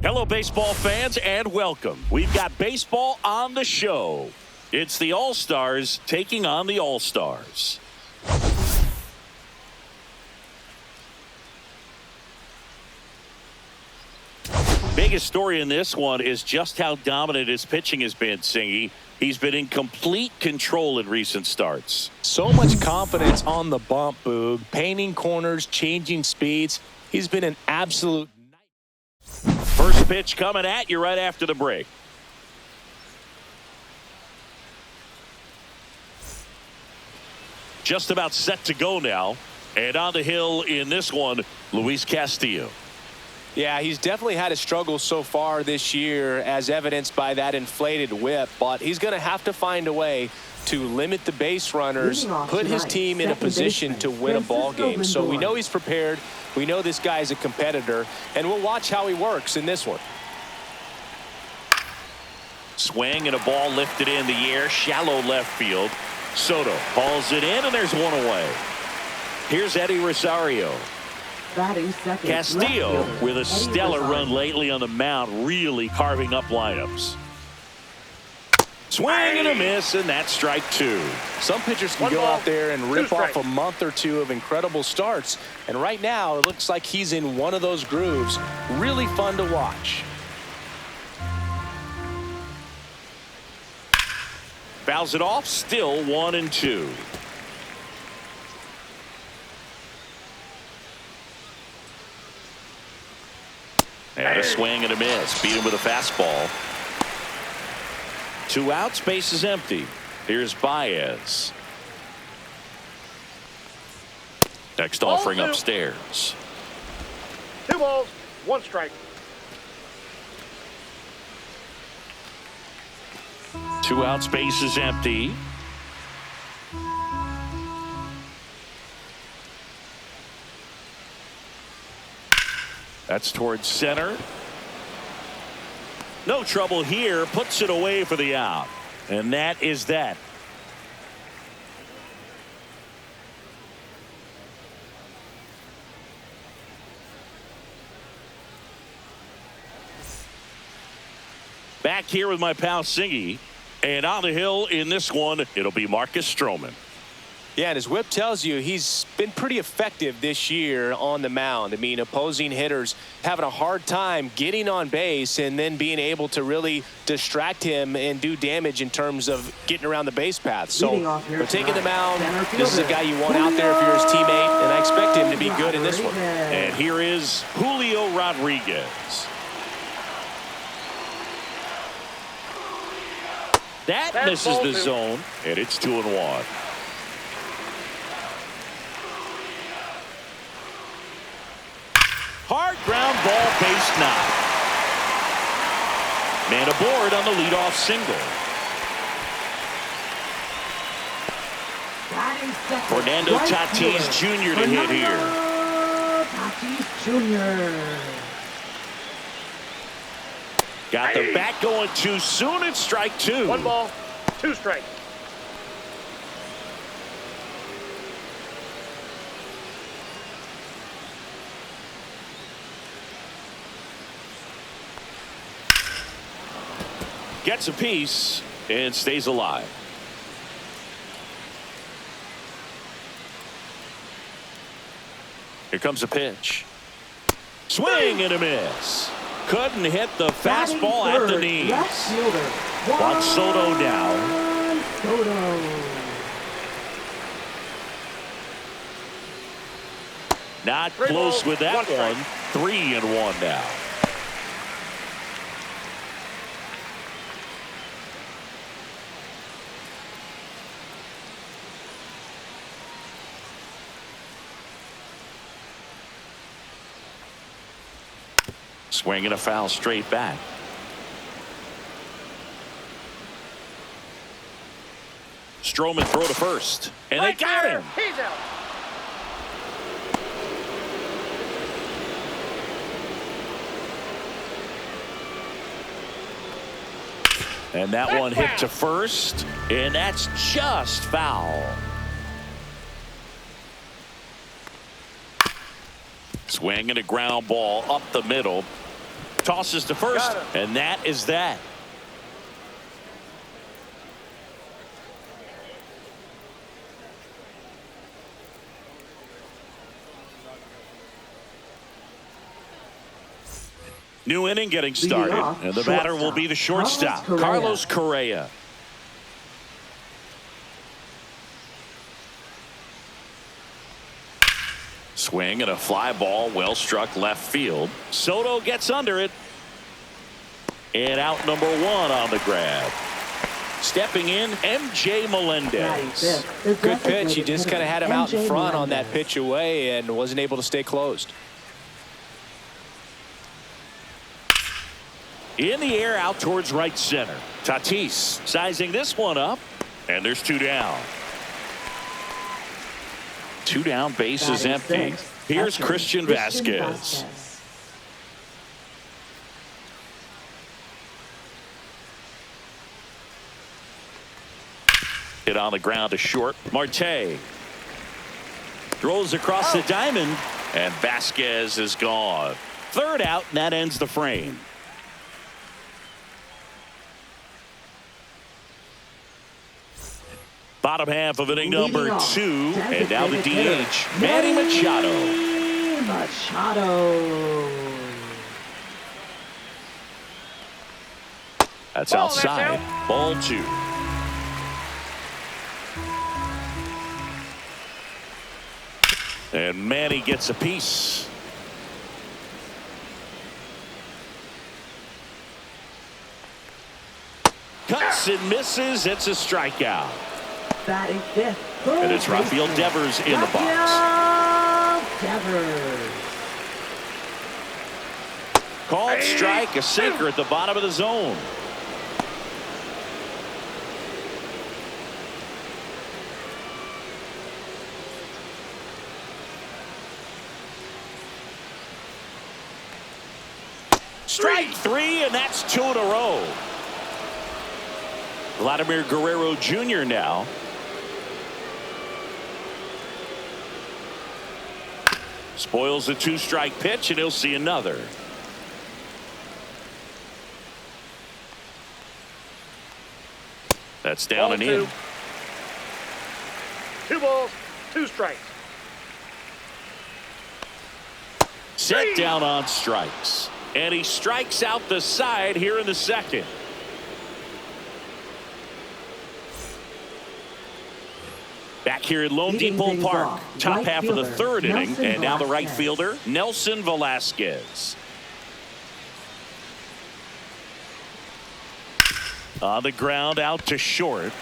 Hello, baseball fans, and welcome. We've got baseball on the show. It's the All-Stars taking on the All-Stars. Biggest story in this one is just how dominant his pitching has been, Singy. He's been in complete control in recent starts. So much confidence on the bump, Boog. Painting corners, changing speeds. He's been an absolute night. First pitch coming at you right after the break. Just about set to go now. And on the hill in this one, Luis Castillo. Yeah, he's definitely had a struggle so far this year, as evidenced by that inflated whip. But he's going to have to find a way to limit the base runners, put his team in a position to win a ball game. So we know he's prepared. We know this guy's a competitor, and we'll watch how he works in this one. Swing and a ball lifted in the air, shallow left field. Soto hauls it in, and there's one away. Here's Eddie Rosario. Castillo with a stellar run lately on the mound, really carving up lineups. Swing and a miss, and that's strike two. Some pitchers can go out there and rip off a month or two of incredible starts, and right now it looks like he's in one of those grooves. Really fun to watch. Fouls it off, still 1-2. And a swing and a miss. Beat him with a fastball. 2 outs, base is empty. Here's Baez. Next offering upstairs. 2 balls, 1 strike. 2 outs, base is empty. That's towards center. No trouble here. Puts it away for the out. And that is that. Back here with my pal Singy. And on the hill in this one, it'll be Marcus Stroman. Yeah, and his whip tells you he's been pretty effective this year on the mound. I mean, opposing hitters having a hard time getting on base and then being able to really distract him and do damage in terms of getting around the base path. So we're taking the mound. This is a guy you want out there if you're his teammate, and I expect him to be good in this one. And here is Julio Rodriguez. That misses the zone, and it's 2-1. Hard ground ball, base knock. Man aboard on the leadoff single. Fernando Tatis Jr. to hit here. Tatis Jr. Got the bat going too soon. It's strike 2. 1 ball, 2 strikes. Gets a piece and stays alive. Here comes a pitch. Swing and a miss. Couldn't hit the fastball at the knees. Juan Soto down. Not close with that one. 3-1 now. Swinging a foul straight back. Stroman throw to first. And they got him. He's out. And that one hit to first. And that's just foul. Swing and a ground ball up the middle. Tosses to first, and that is that. New inning getting started, and the batter will be the shortstop, Carlos Correa. Swing and a fly ball, well struck left field. Soto gets under it. And out number 1 on the grab. Stepping in, MJ Melendez. Good pitch. He just kind of had him out in front on that pitch away and wasn't able to stay closed. In the air out towards right center. Tatis sizing this one up, and there's 2 down. 2 down, base is empty. Here's Christian Vasquez. Hit on the ground to short. Marte throws across the diamond, and Vasquez is gone. 3rd out, and that ends the frame. Bottom half of inning number 2, and now the DH, Manny Machado. That's outside. Ball 2. And Manny gets a piece. Cuts and misses. It's a strikeout. Batting 5th. And it's Rafael Devers in the box. Called strike, a sinker at the bottom of the zone. Strike 3, and that's 2 in a row. Vladimir Guerrero Jr. now. Spoils the 2-strike pitch, and he'll see another. That's down and in. 2 balls, 2 strikes. Set down on strikes. And he strikes out the side here in the 2nd. Back here at Lone Depot Park, top half of the 3rd inning, and now the right fielder, Nelson Velasquez. On the ground, out to short.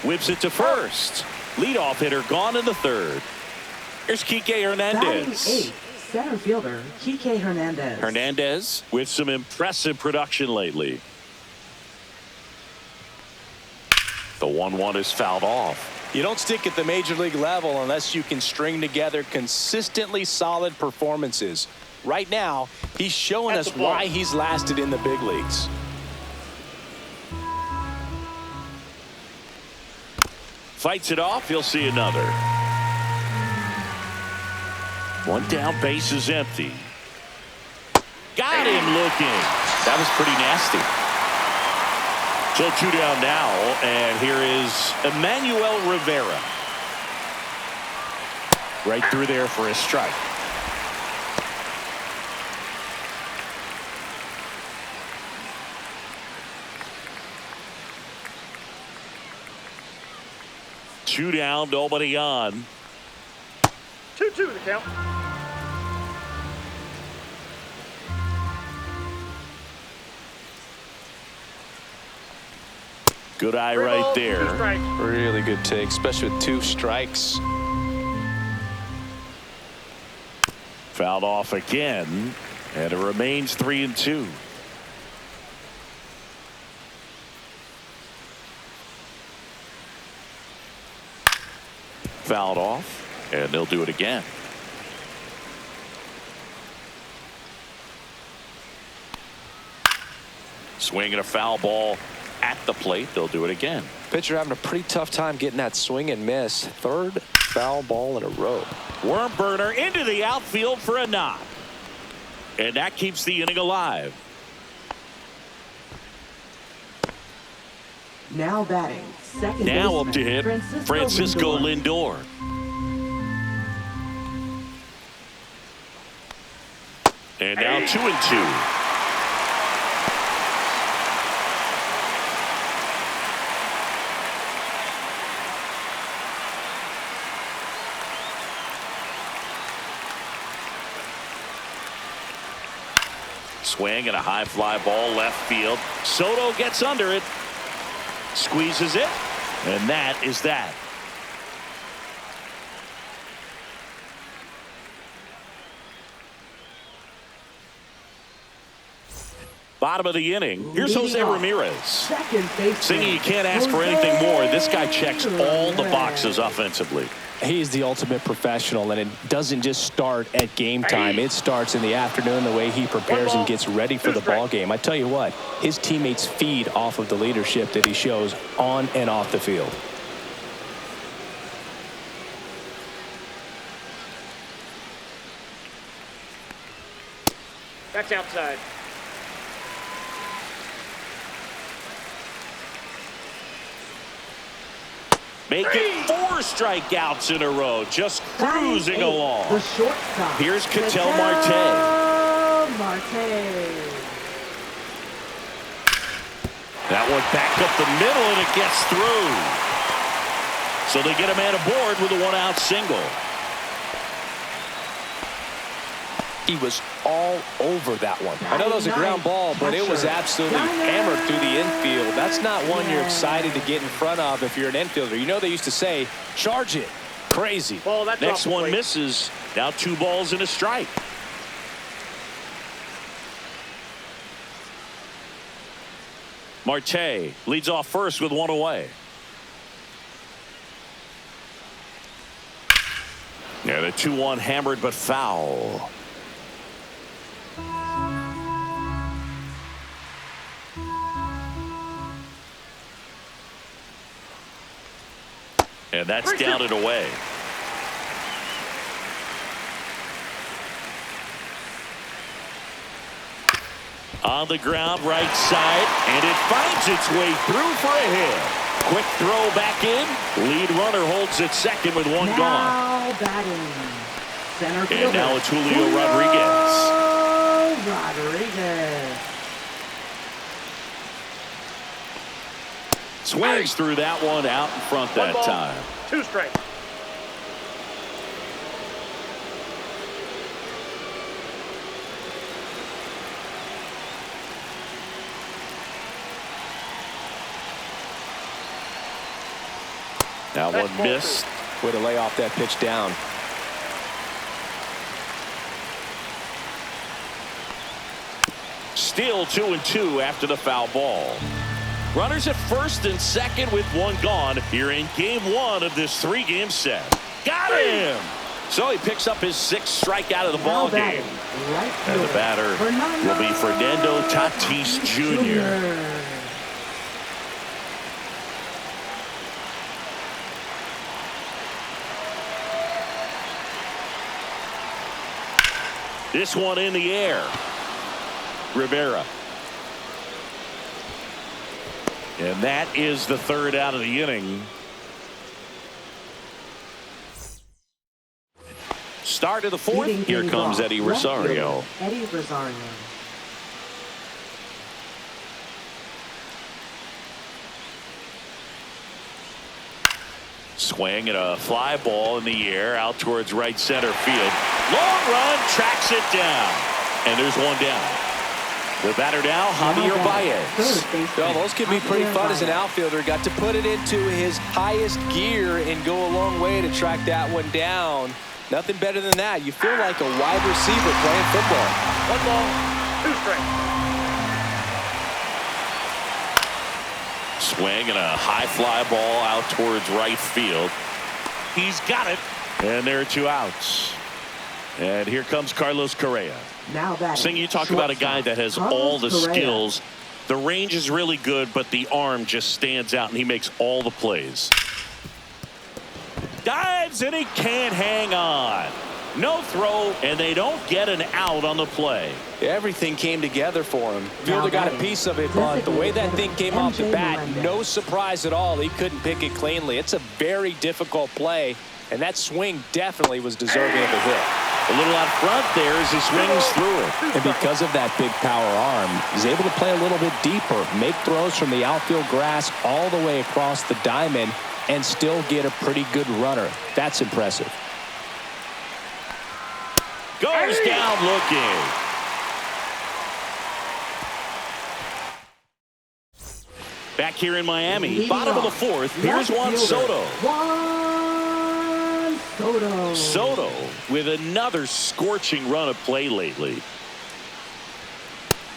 Whips it to first. Leadoff hitter gone in the 3rd. Here's Kike Hernandez. Center fielder, Kike Hernandez. Hernandez with some impressive production lately. The 1-1 is fouled off. You don't stick at the major league level unless you can string together consistently solid performances. Right now, he's showing us why he's lasted in the big leagues. Fights it off. He'll see another. 1 down, base is empty. Got him looking. That was pretty nasty. So 2 down now, and here is Emmanuel Rivera. Right through there for a strike. Two down, nobody on. 2-2 the count. Good eye right there. Really good take, especially with 2 strikes. Fouled off again, and it remains 3-2. Fouled off, and they'll do it again. Swinging a foul ball at the plate. They'll do it again. Pitcher having a pretty tough time getting that swing and miss. 3rd foul ball in a row. Worm burner into the outfield for a knock. And that keeps the inning alive. Now batting, second Now up baseman, to hit Francisco Lindor. And now 2-2. Swing and a high fly ball left field. Soto gets under it. Squeezes it. And that is that. Bottom of the inning. Here's Jose Ramirez. Second baseman. Singing, you can't ask for anything more. This guy checks all the boxes offensively. He's the ultimate professional, and it doesn't just start at game time. It starts in the afternoon, the way he prepares and gets ready for the ball game. I tell you what, his teammates feed off of the leadership that he shows on and off the field. That's outside. Making 4 strikeouts in a row, just cruising along. The shortstop. Here's Ketel Marte. That one back up the middle, and it gets through. So they get a man aboard with a 1-out single. He was all over that one. I know that was a ground ball, but it was absolutely hammered through the infield. That's not one you're excited to get in front of if you're an infielder. You know they used to say, charge it. Crazy. Ball, that's Next one plate. misses. Now 2 balls and a strike. Marte leads off first with 1 away. Yeah, the 2-1 hammered but foul. And that's down and away. On the ground, right side, and it finds its way through for a hit. Quick throw back in. Lead runner holds at second with 1 gone. Now batting, center fielder. And now it's Julio Rodriguez. Rodriguez. Swings through that one out in front that time. 2 strikes. Now one missed. Way to lay off that pitch down. Still 2-2 after the foul ball. Runners at first and second with 1 gone here in game 1 of this 3-game set. Got him! So he picks up his 6th strikeout of the ball game. And the batter will be Fernando Tatis Jr. This one in the air. Rivera. And that is the 3rd out of the inning. Start of the 4th. Here comes Eddie Rosario. Eddie Rosario. Swing and a fly ball in the air out towards right center field. Long run, tracks it down. And there's 1 down. The batter now, Javier Baez. Well, those can be pretty fun as an outfielder. Got to put it into his highest gear and go a long way to track that one down. Nothing better than that. You feel like a wide receiver playing football. 1 ball, 2 strikes. Swing and a high fly ball out towards right field. He's got it. And there are 2 outs. And here comes Carlos Correa. Now that Sing, you talk about a guy that has all the skills. The range is really good, but the arm just stands out, and he makes all the plays. Dives, and he can't hang on. No throw, and they don't get an out on the play. Everything came together for him. Fielder got a piece of it, but the way that thing came off the bat, no surprise at all. He couldn't pick it cleanly. It's a very difficult play, and that swing definitely was deserving of a hit. A little out front there as he swings through it. And because of that big power arm, he's able to play a little bit deeper, make throws from the outfield grass all the way across the diamond, and still get a pretty good runner. That's impressive. Goes down looking. Back here in Miami, bottom of the fourth, here's Juan Soto. Juan Soto. Soto with another scorching run of play lately.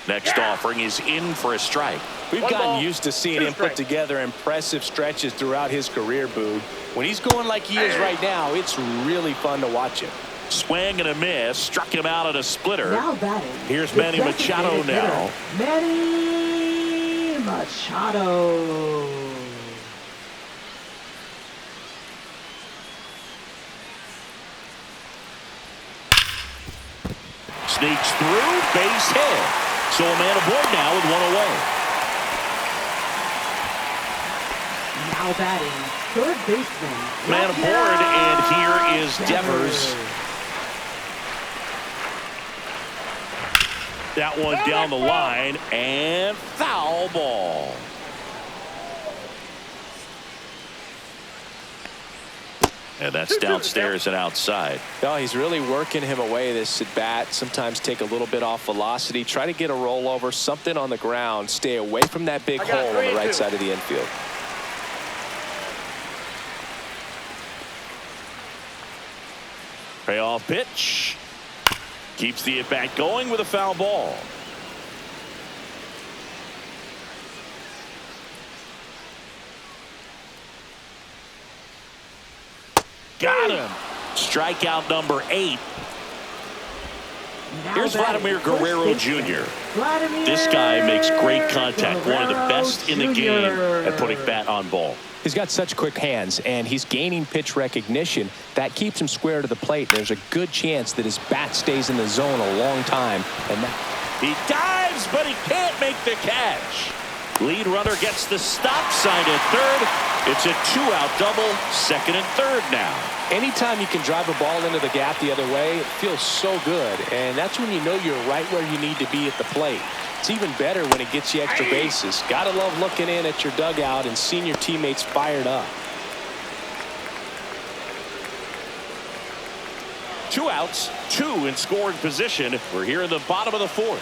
Next offering is in for a strike. We've gotten used to seeing him put together impressive stretches throughout his career, Boog. When he's going like he is right now, it's really fun to watch him. Swing and a miss, struck him out at a splitter. Now batting. Here's Manny Machado now. Manny Machado. Sneaks through, base hit. So a man aboard now with one away. Now batting, third baseman. Man aboard, and here is Devers. That one down the line, and foul ball. And that's downstairs and outside. No, he's really working him away, this at bat. Sometimes take a little bit off velocity, try to get a rollover, something on the ground, stay away from that big hole on the right side of the infield. Payoff pitch. Keeps the at-bat going with a foul ball. Got him. Strikeout number 8. Here's Vladimir Guerrero Jr. This guy makes great contact. One of the best in the game at putting bat on ball. He's got such quick hands, and he's gaining pitch recognition. That keeps him square to the plate. There's a good chance that his bat stays in the zone a long time. And he dives, but he can't make the catch. Lead runner gets the stop sign at third. It's a 2-out double, second and third now. Anytime you can drive a ball into the gap the other way, it feels so good. And that's when you know you're right where you need to be at the plate. It's even better when it gets you extra bases. Gotta love looking in at your dugout and seeing your teammates fired up. 2 outs, 2 in scoring position. We're here in the bottom of the fourth.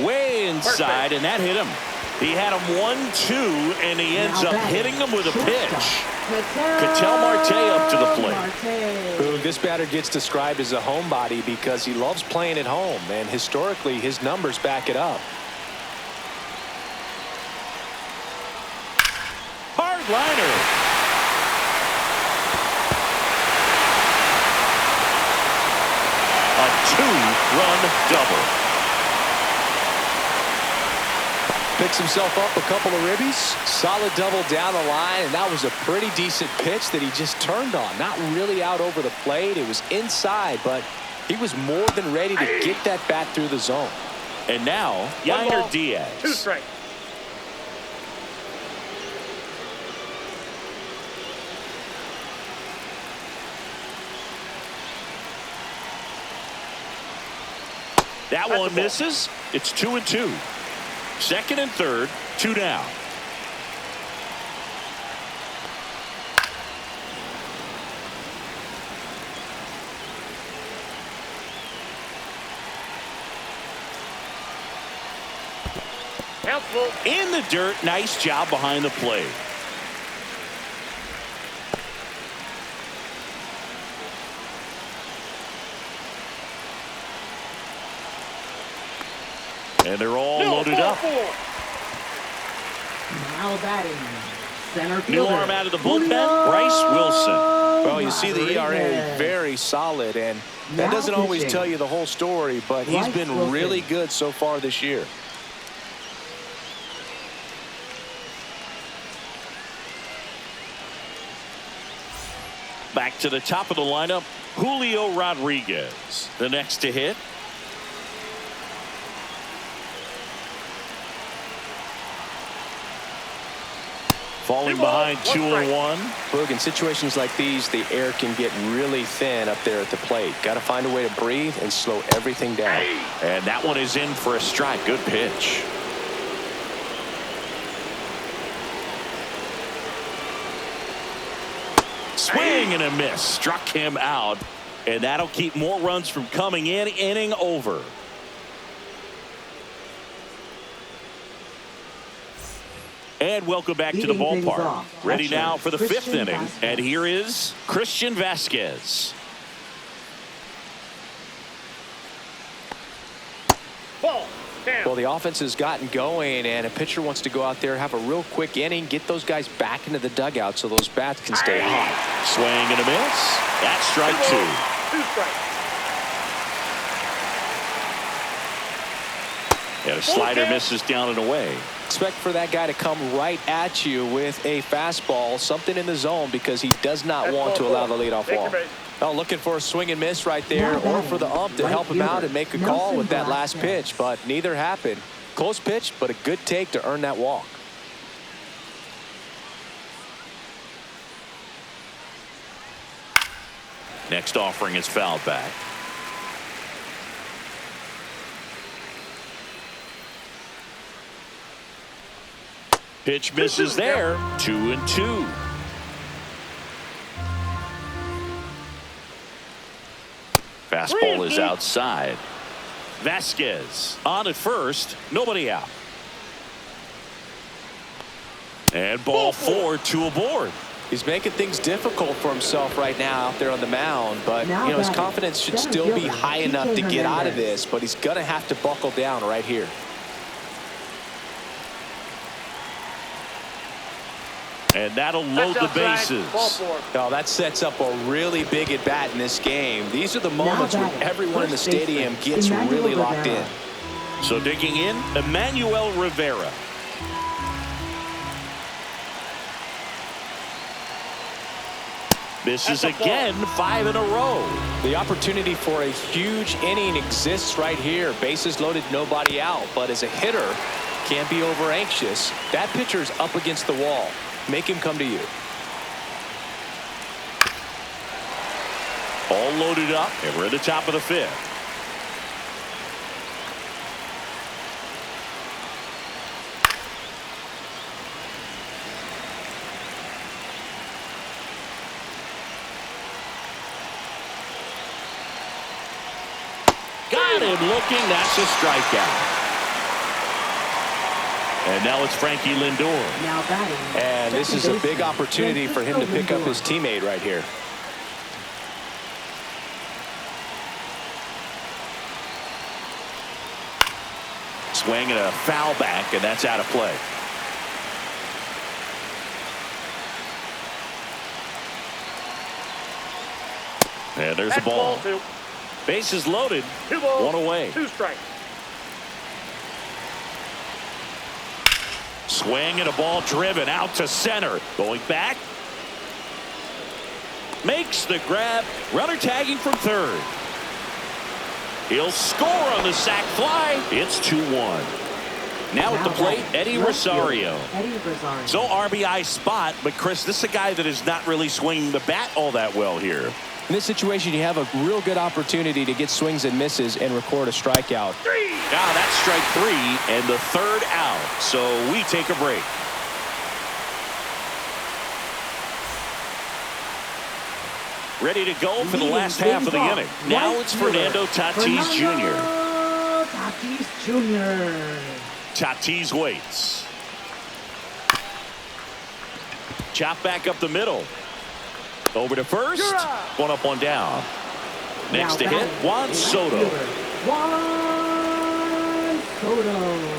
Way inside, and that hit him. He had him 1-2, and he ends up hitting him with a pitch. Ketel Marte up to the plate. Boog, this batter gets described as a homebody because he loves playing at home, and historically his numbers back it up. Hard liner. A 2-run double. Picks himself up a couple of ribbies. Solid double down the line, and that was a pretty decent pitch that he just turned on. Not really out over the plate. It was inside, but he was more than ready to get that bat through the zone. And now, Yainer Diaz. 2 strikes. That one misses. It's 2-2. Second and third, 2 down. Helpful. In the dirt, nice job behind the plate. And they're all loaded up. Now batting, center fielder. New arm out of the bullpen, Bryce Wilson. Well, you see the ERA very solid, and that doesn't always tell you the whole story, but he's been really good so far this year. Back to the top of the lineup, Julio Rodriguez, the next to hit. Falling behind 2-1. Boog, in situations like these, the air can get really thin up there at the plate. Got to find a way to breathe and slow everything down. And that one is in for a strike. Good pitch. Swing and a miss. Struck him out. And that'll keep more runs from coming in. Inning over. And welcome back to the ballpark. Ready now for the fifth inning. And here is Christian Vasquez. Well, the offense has gotten going, and a pitcher wants to go out there, have a real quick inning, get those guys back into the dugout so those bats can stay hot. Swing and a miss. That's strike two. 2 strikes. And a slider misses down and away. Expect for that guy to come right at you with a fastball, something in the zone, because he does not want to allow the leadoff walk. Well, looking for a swing and miss right there, or for the ump to help him out and make a call with that last pitch, but neither happened. Close pitch, but a good take to earn that walk. Next offering is fouled back. Pitch misses there. 2-2. Fastball is outside. Vasquez on at first. Nobody out. And ball 4, 2 aboard. He's making things difficult for himself right now out there on the mound, but his confidence should still be high enough to get out of this, but he's going to have to buckle down right here. And that'll load the bases. Oh, that sets up a really big at bat in this game. These are the moments where everyone in the stadium gets really locked in. So digging in, Emmanuel Rivera. Misses again, 5 in a row. The opportunity for a huge inning exists right here. Bases loaded, nobody out. But as a hitter, can't be over anxious. That pitcher's up against the wall. Make him come to you. All loaded up, and we're at the top of the fifth. Got him looking. That's a strikeout. And now it's Frankie Lindor. Now batting. And this is a big opportunity for him to pick up his teammate right here. Swing and a foul back, and that's out of play. And there's the ball. Bases loaded. 1 away. 2 strikes. Swing and a ball driven out to center. Going back. Makes the grab. Runner tagging from third. He'll score on the sac fly. It's 2-1. Now at the plate, Eddie Rosario. So RBI spot, but Chris, this is a guy that is not really swinging the bat all that well here. In this situation, you have a real good opportunity to get swings and misses and record a strikeout. Now that's strike 3 and the third out. So we take a break. Ready to go for the last half of the inning. Now it's Fernando Tatis Jr. Tatis Jr. Tatis waits. Chop back up the middle. Over to first. 1 up, 1 down. Next to hit, Juan Soto. Juan Soto.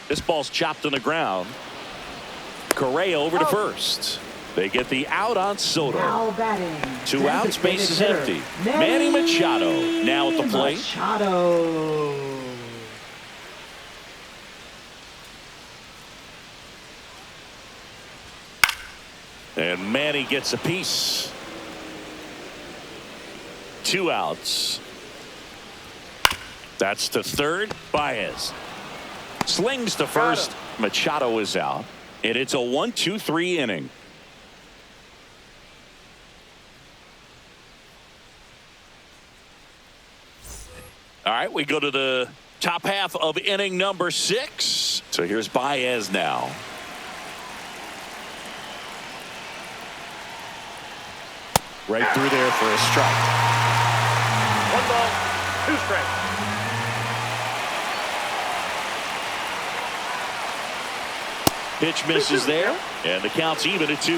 This ball's chopped on the ground. Correa over to first. They get the out on Soto. Now batting. 2 outs, bases hitter, empty. Manny Machado now at the plate. Machado. And Manny gets a piece. 2 outs. That's to third. Baez slings to first. Machado is out. And it's a 1-2-3 inning. All right, we go to the top half of inning number 6. So here's Baez now. Right through there for a strike. 1 ball, 2 strikes. Pitch misses there, and the count's even at 2.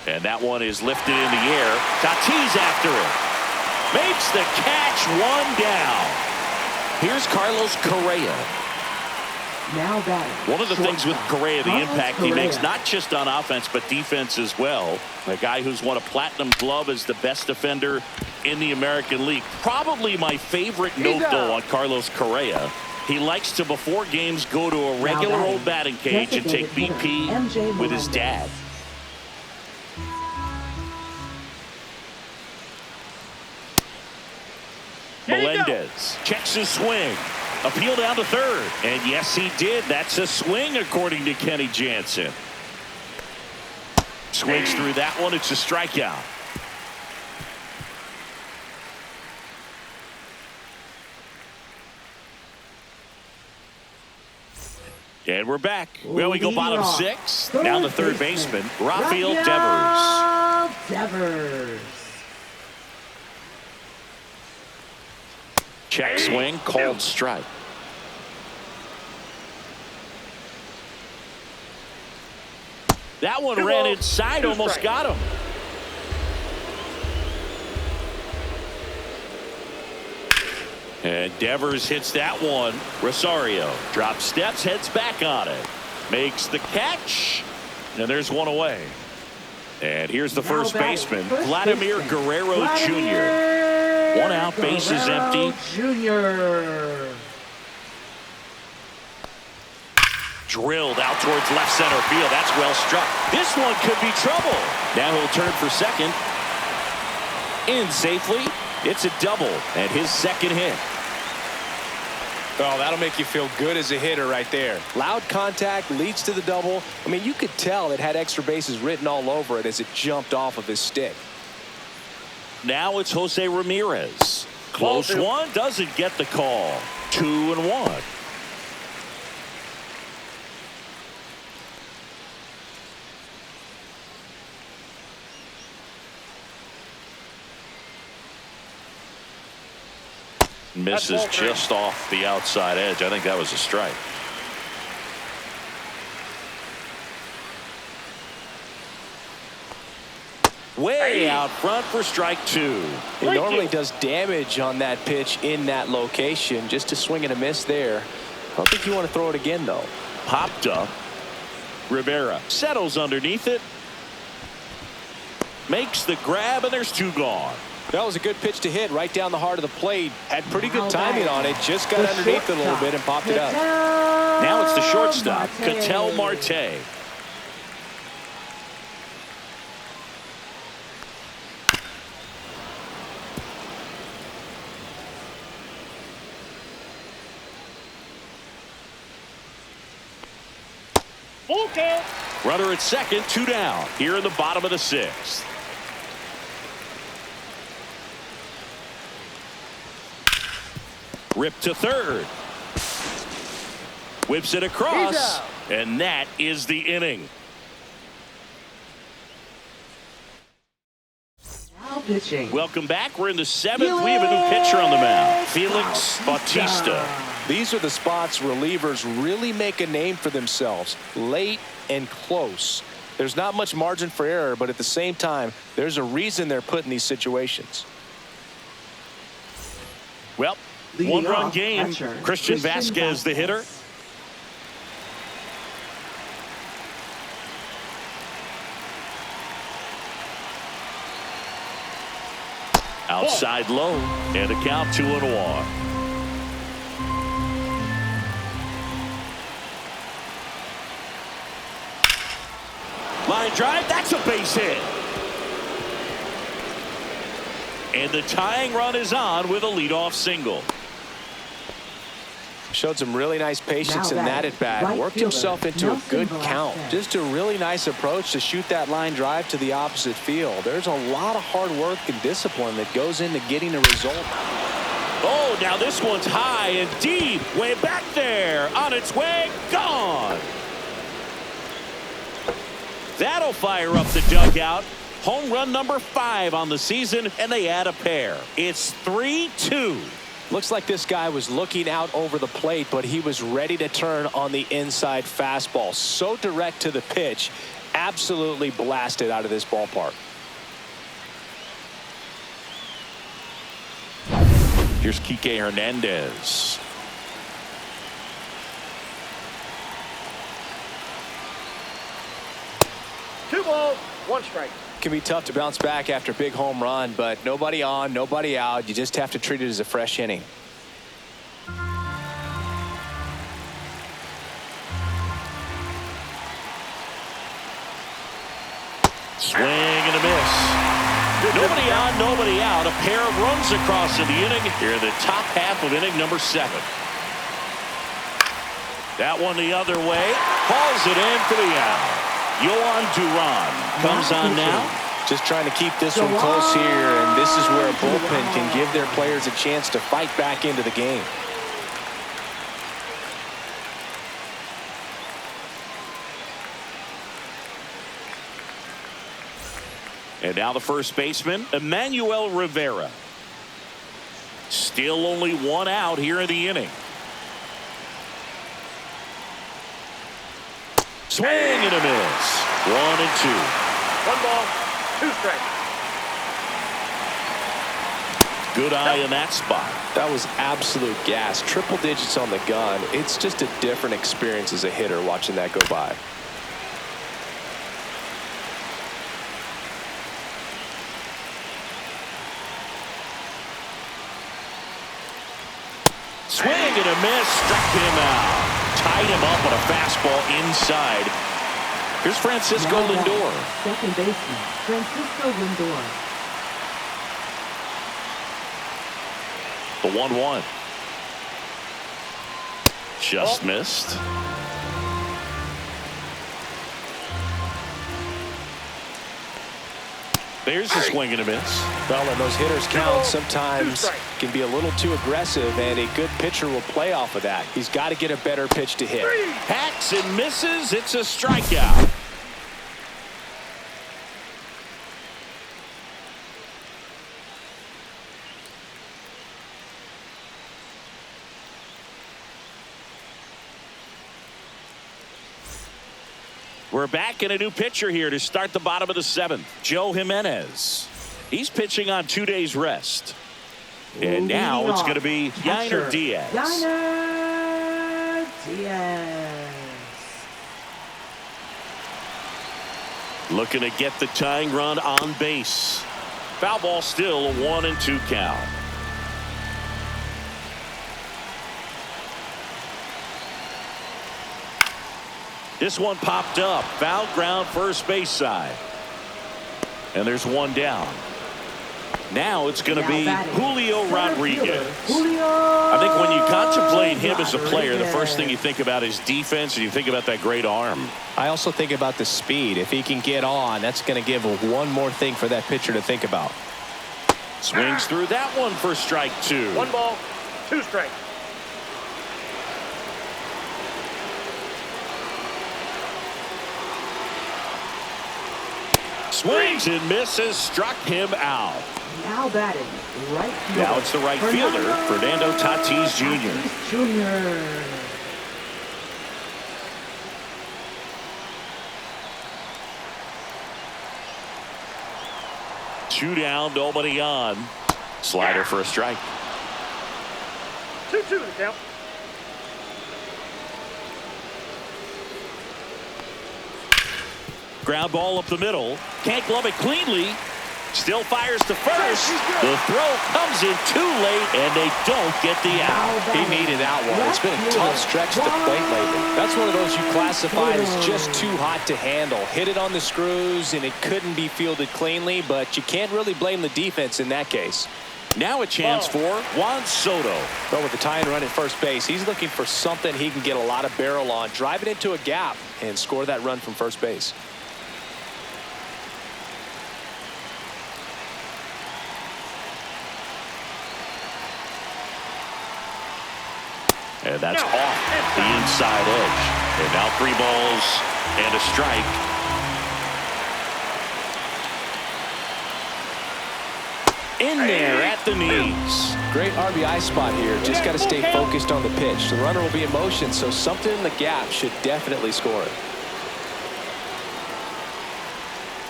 And that one is lifted in the air. Tatis after it. Makes the catch, 1 down. Here's Carlos Correa. Now batting. One of the things with Correa, the Carlos impact he Correa. makes, not just on offense, but defense as well. A guy who's won a platinum glove as the best defender in the American League. Probably my favorite note, though, on Carlos Correa. He likes to, before games, go to a regular old batting cage and take BP with his dad. Melendez checks his swing. Appeal down to third. And yes, he did. That's a swing, according to Kenny Jansen. Swings through that one. It's a strikeout. And we're back. Well, we go bottom 6. Now the third baseman, Rafael Devers. Check swing, called strike. That one ran inside, almost got him. And Devers hits that one. Rosario drops steps, heads back on it. Makes the catch. And there's one away. And here's the first baseman, Vladimir Guerrero Jr. 1 out, bases empty. Jr. Drilled out towards left center field. That's well struck. This one could be trouble. Now he'll turn for second. In safely. It's a double and his second hit. Oh, that'll make you feel good as a hitter right there. Loud contact leads to the double. I mean, you could tell it had extra bases written all over it as it jumped off of his stick. Now it's Jose Ramirez. Close one, doesn't get the call. 2-1. Misses just off the outside edge. I think that was a strike. Way out front for strike 2. It normally does damage on that pitch in that location. Just a swing and a miss there. I don't think you want to throw it again, though. Popped up. Rivera settles underneath it. Makes the grab, and there's 2 gone. That was a good pitch to hit right down the heart of the plate. Had pretty good timing on it. Just got underneath it a little bit and popped it up. Now it's the shortstop, Ketel Marte. Okay. Runner at second, 2 down. Here in the bottom of the 6th. Rip to third. Whips it across. And that is the inning. Now pitching. Welcome back. We're in the 7th. We have a new pitcher on the mound. Felix Bautista. These are the spots relievers really make a name for themselves. Late and close. There's not much margin for error, but at the same time, there's a reason they're put in these situations. Well, 1-run game. Christian Vasquez, the hitter. Outside low, and a count 2-1. Line drive, that's a base hit. And the tying run is on with a leadoff single. Showed some really nice patience in that at bat. Right Worked fielder, himself into Nelson a good Velasquez. count. Just a really nice approach to shoot that line drive to the opposite field. There's a lot of hard work and discipline that goes into getting a result. Oh, now this one's high and deep. Way back there. On its way. Gone. That'll fire up the dugout. Home run number 5 on the season, and they add a pair. It's 3-2. Looks like this guy was looking out over the plate, but he was ready to turn on the inside fastball. So direct to the pitch. Absolutely blasted out of this ballpark. Here's Kike Hernandez. Two balls, one strike. Can be tough to bounce back after a big home run, but nobody on, nobody out. You just have to treat it as a fresh inning. Swing and a miss. Nobody on, nobody out. A pair of runs across in the inning here in the top half of inning number 7. That one the other way. Hauls it in for the out. Yohan Duran comes on now. Just trying to keep this one close here, and this is where a bullpen can give their players a chance to fight back into the game. And now the first baseman, Emmanuel Rivera. Still only one out here in the inning. Swing and a miss. 1-2. One ball, two strikes. Good eye in that spot. That was absolute gas. Triple digits on the gun. It's just a different experience as a hitter watching that go by. Swing and a miss. Struck him out. Tied him up on a fastball inside. Here's Francisco Lindor. Second baseman, Francisco Lindor. The 1-1. Just missed. There's a swing and a miss. Well, when those hitters count, sometimes can be a little too aggressive, and a good pitcher will play off of that. He's got to get a better pitch to hit. Hacks and misses. It's a strikeout. We're back in a new pitcher here to start the bottom of the 7th. Joe Jimenez. He's pitching on 2 days rest. And now it's going to be Yainer Diaz. Yainer Diaz. Looking to get the tying run on base. Foul ball still, a 1-2 count. This one popped up. Foul ground first base side. And there's one down. Now it's going to be Julio Rodriguez. I think when you contemplate him as a player, the first thing you think about is defense, and you think about that great arm. I also think about the speed. If he can get on, that's going to give one more thing for that pitcher to think about. Swings through that one for strike 2. One ball, two strikes. Swings and misses, struck him out. Now batting, right fielder. Now it's the right fielder, Fernando Tatis Jr. Jr. Two down, nobody on. Slider for a strike. 2-2 to count. Ground ball up the middle. Can't glove it cleanly. Still fires to first. The throw comes in too late, and they don't get the out. He needed that one. It's been a tough stretch to the plate lately. That's one of those you classified as just too hot to handle. Hit it on the screws, and it couldn't be fielded cleanly, but you can't really blame the defense in that case. Now a chance for Juan Soto. But with the tie and run at first base, he's looking for something he can get a lot of barrel on, drive it into a gap, and score that run from first base. And that's off the inside edge. And now 3 balls and a strike. In there at the knees. Great RBI spot here. Just got to stay focused on the pitch. The runner will be in motion, so something in the gap should definitely score it.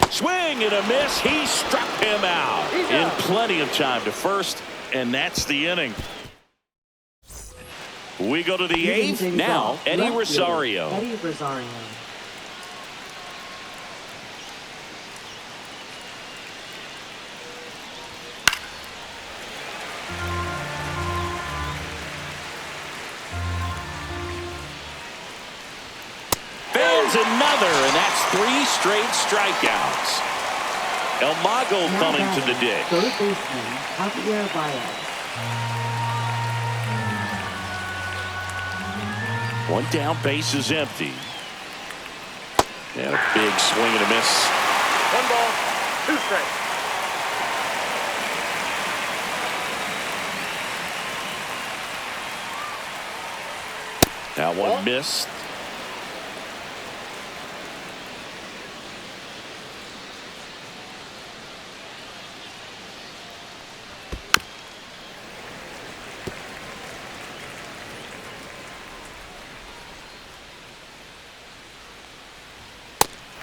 Swing and a miss. He struck him out in plenty of time to first, and that's the inning. We go to the 8th. Now, Eddie Rosario. Eddie Rosario. Fans another, and that's 3 straight strikeouts. El Mago coming to the dish. Third baseman, Javier Baez. One down, base is empty. And a big swing and a miss. 1 ball, 2 strikes. That one missed.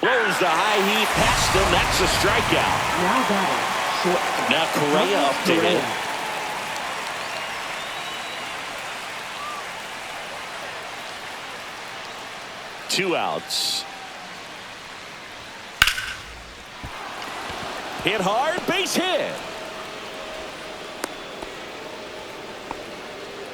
Blows the high heat past him. That's a strikeout. Now batting, short. Now Correa up to hit. Two outs. Hit hard, base hit.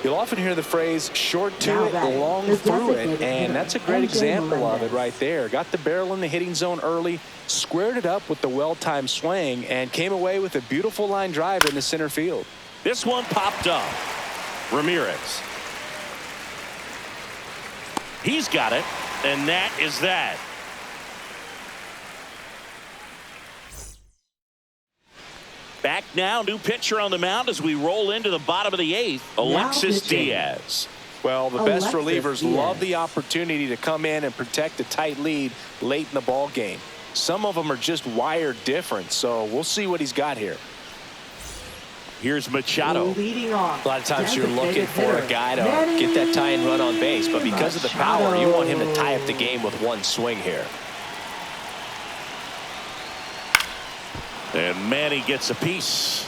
You'll often hear the phrase short to it, long through it, and that's a great example of it right there. Got the barrel in the hitting zone early, squared it up with the well-timed swing, and came away with a beautiful line drive into center field. This one popped up. Ramirez. He's got it, and that is that. Back now, new pitcher on the mound as we roll into the bottom of the 8th, Alexis Diaz. Well, the best relievers love the opportunity to come in and protect a tight lead late in the ball game. Some of them are just wired different, so we'll see what he's got here. Here's Machado. Leading off. A lot of times you're looking for a guy to get that tie and run on base, but because of the power, you want him to tie up the game with one swing here. And Manny gets a piece.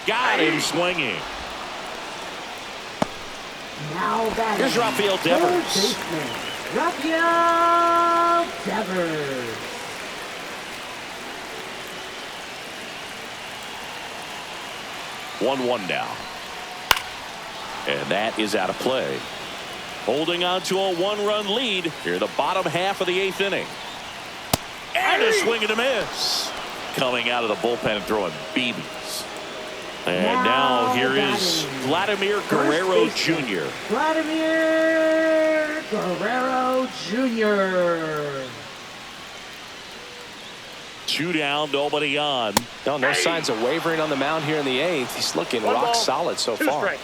Got him swinging. Now batting. Here's Rafael Devers. Rafael Devers. One now. And that is out of play. Holding on to a 1-run lead here in the bottom half of the 8th inning. And a swing and a miss. Coming out of the bullpen and throwing BBs. And now here is Vladimir Guerrero Jr. Vladimir Guerrero Jr. 2 down, nobody on. No signs of wavering on the mound here in the 8th. He's looking rock solid so far. Strikes.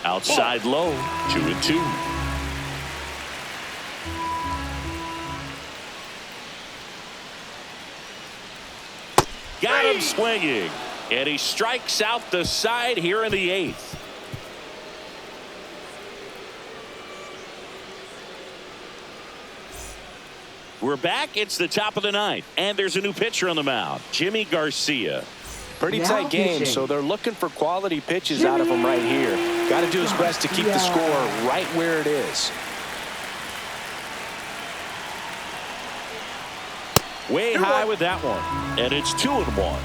Outside low, 2-2. Got him swinging, and he strikes out the side here in the 8th. We're back. It's the top of the 9th, and there's a new pitcher on the mound, Jimmy Garcia. Pretty Now tight game, pitching. so they're looking for quality pitches out of him right here. Got to do his best to keep the score right where it is. Way high with that one. And it's 2-1.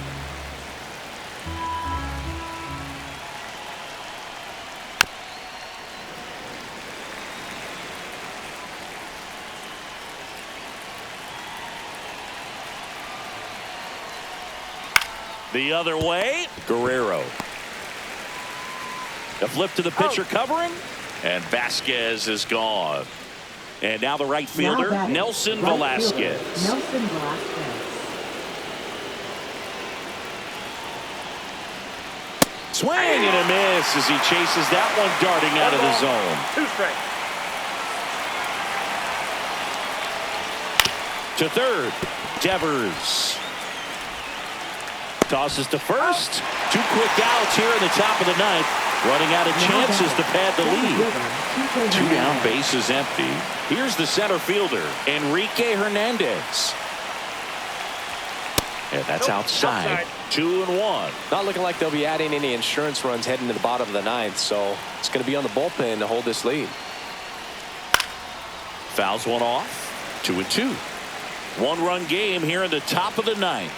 The other way, Guerrero. The flip to the pitcher covering, and Vasquez is gone. And now the right fielder, Nelson Velasquez. Nelson Velasquez. Swing and a miss as he chases that one darting out of the zone. 2 strikes. To third, Devers. Tosses to first. 2 quick outs here in the top of the ninth. Running out of chances to pad the lead. 2 down, bases empty. Here's the center fielder, Enrique Hernandez. And that's outside. 2-1. Not looking like they'll be adding any insurance runs heading to the bottom of the ninth, so it's going to be on the bullpen to hold this lead. Fouls one off. 2-2. 1-run game here in the top of the ninth.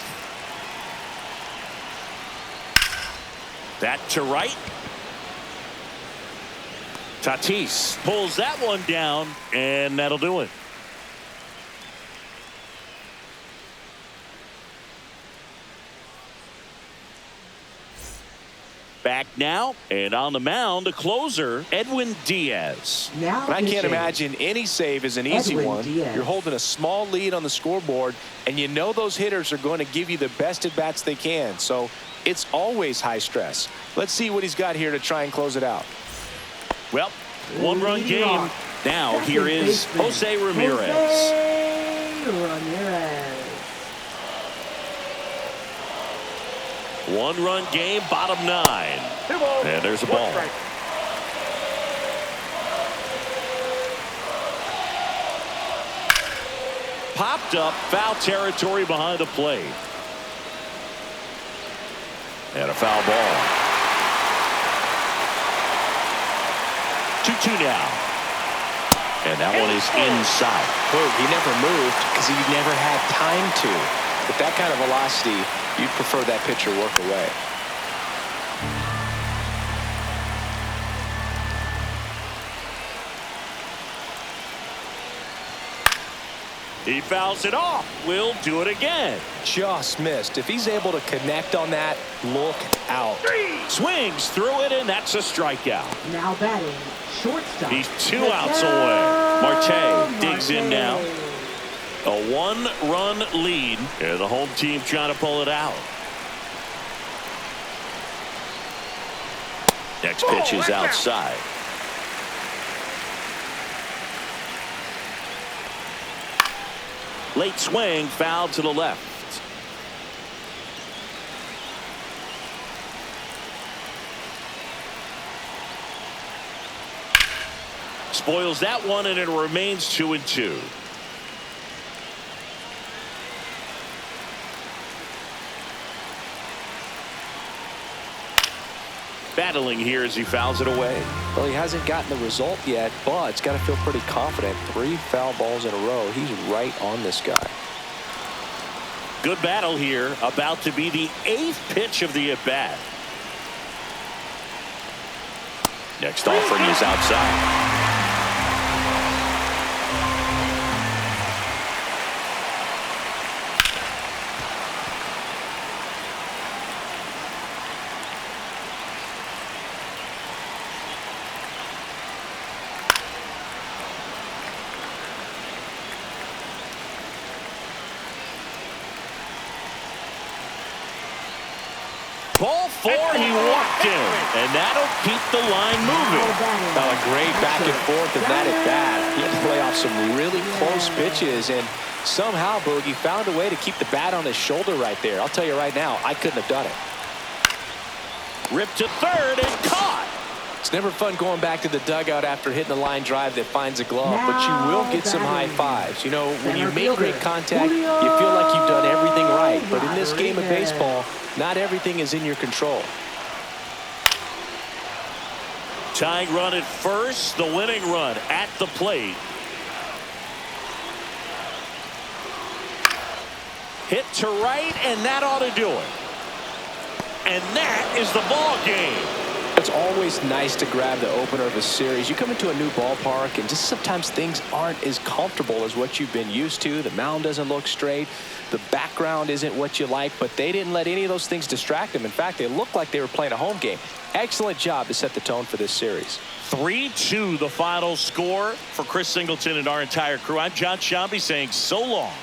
That to right. Tatis pulls that one down, and that'll do it. Back now, and on the mound, the closer, Edwin Diaz. Now I can't pitching. imagine any save is an easy Edwin one. Diaz. You're holding a small lead on the scoreboard, and you know those hitters are going to give you the best at-bats they can. So it's always high stress. Let's see what he's got here to try and close it out. Well, 1-run Leading game. off, Now second here is baseman, Jose Ramirez. Jose Ramirez. 1-run game, bottom 9. 2 balls. And there's a 1 ball. strike. Popped up, foul territory behind the plate. And a foul ball. 2-2 now. And that one is inside. He never moved because he never had time to. With that kind of velocity, you'd prefer that pitcher work away. He fouls it off. Will do it again. Just missed. If he's able to connect on that, look out. Swings through it, and that's a strikeout. Now batting, shortstop. He's 2 outs away. Marte digs in now. A 1-run lead, and the home team trying to pull it out. Next pitch is outside. Late swing, foul to the left. Spoils that one, and it remains 2-2. Battling here as he fouls it away. Well, he hasn't gotten the result yet, but it's got to feel pretty confident. 3 foul balls in a row. He's right on this guy. Good battle here. About to be the 8th pitch of the at-bat. Next offering is outside. Ball 4, he walked in, and that'll keep the line moving. Now a great back and forth in that at bat. He had to play off some really close pitches, and somehow Boogie found a way to keep the bat on his shoulder right there. I'll tell you right now, I couldn't have done it. Ripped to third and caught. It's never fun going back to the dugout after hitting a line drive that finds a glove, but you will get some high fives. You know, when you make great contact, you feel like you've done everything right. But in this game of baseball, not everything is in your control. Tying run at first, the winning run at the plate. Hit to right, and that ought to do it. And that is the ball game. It's always nice to grab the opener of a series. You come into a new ballpark, and just sometimes things aren't as comfortable as what you've been used to. The mound doesn't look straight. The background isn't what you like, but they didn't let any of those things distract them. In fact, they looked like they were playing a home game. Excellent job to set the tone for this series. 3-2 the final score for Chris Singleton and our entire crew. I'm John Shambi saying so long.